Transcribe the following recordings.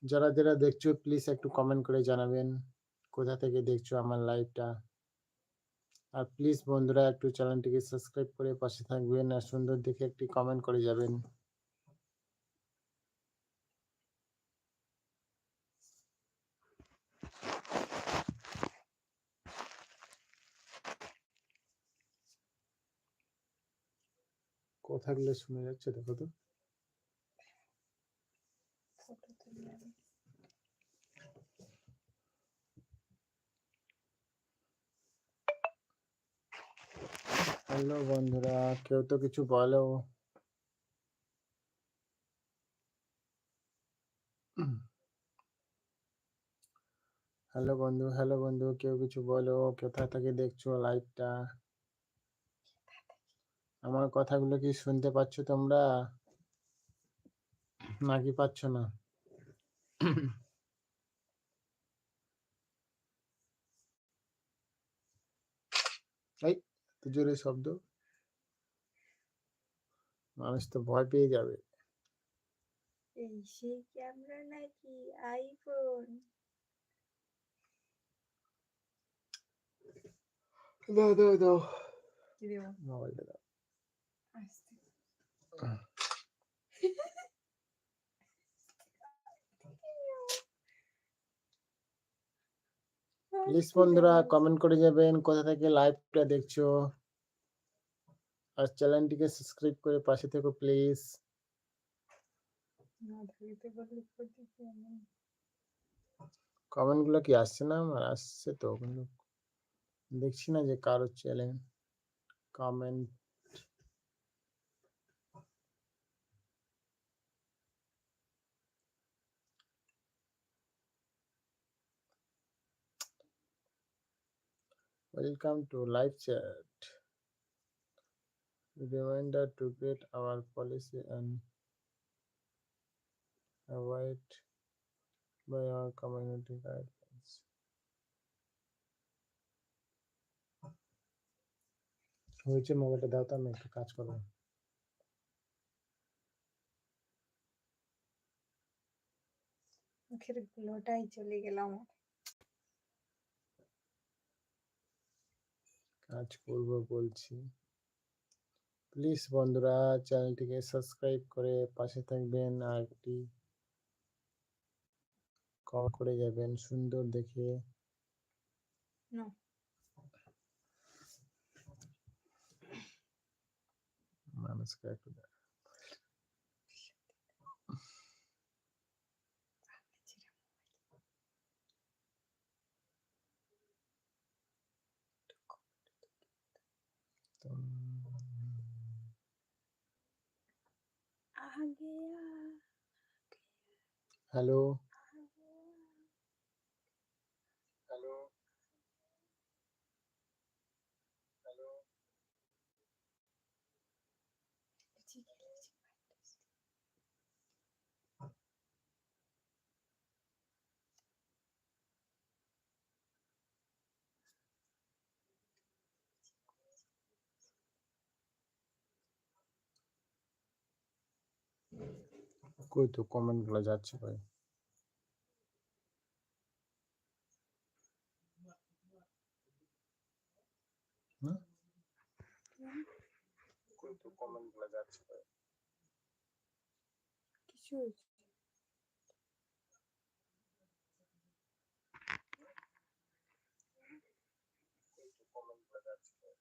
যারা যারা দেখছো প্লিজ একটু কমেন্ট করে জানাবেন কোথা থেকে দেখছো আমার লাইভটা। আর প্লিজ বন্ধুরা একটু চ্যানেলটিকে সাবস্ক্রাইব করে পাশে থাকবেন আর সুন্দর দেখে একটি কমেন্ট করে যাবেন। কথাগুলো শুনে যাচ্ছে দেখো তো। হ্যালো বন্ধুরা, কেউ তো কিছু বলো। হ্যালো বন্ধু, কেউ কিছু বলো, কোথা থেকে দেখছো লাইভটা। আমার কথাগুলো কি শুনতে পাচ্ছ তোমরা নাকি পাচ্ছ না? এই এত জোরে শব্দ, মানুষ তো ভয় পেয়ে যাবে। এই সেই ক্যামেরা নাকি আইফোন? দাও কি দেব? মোবাইলটা দাও। আসতে প্লিজ বন্ধুরা কমেন্ট করে যাবেন কোথা থেকে লাইভটা দেখছো, আর চ্যানেলটিকে সাবস্ক্রাইব করে পাশে থেকো প্লিজ। না ধরিতে বলে করতেছি আমি। কমেন্ট গুলো কি আসছে না? আমার আসছে তো, কিন্তু দেখছি না যে কারো channel comment. Welcome to live chat, reminder to get our policy and avoid by our community guidelines. হয়েছে, মোবাইলটা দাও তো, আমি একটু কাজ করবো। মুখের গ্লোটাই চলে গেল আমার। কাজ করবো বলছি। প্লিজ বন্ধুরা চ্যানেলটিকে সাবস্ক্রাইব করে পাশে থাকবেন, আর একটি কল করে যাবেন সুন্দর দেখে। না মানুষকে একটু আগে হ্যালো হ্যালো হ্যালো কই তো কমেন্ট গুলো যাচ্ছে ভাই। কই তো কমেন্ট গুলো যাচ্ছে ভাই। কিছু কই তো কমেন্ট গুলো যাচ্ছে ভাই।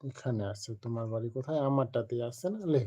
এখানে আসছে, তোমার বাড়ি কোথায়? আমারটাতে আসছে না লে।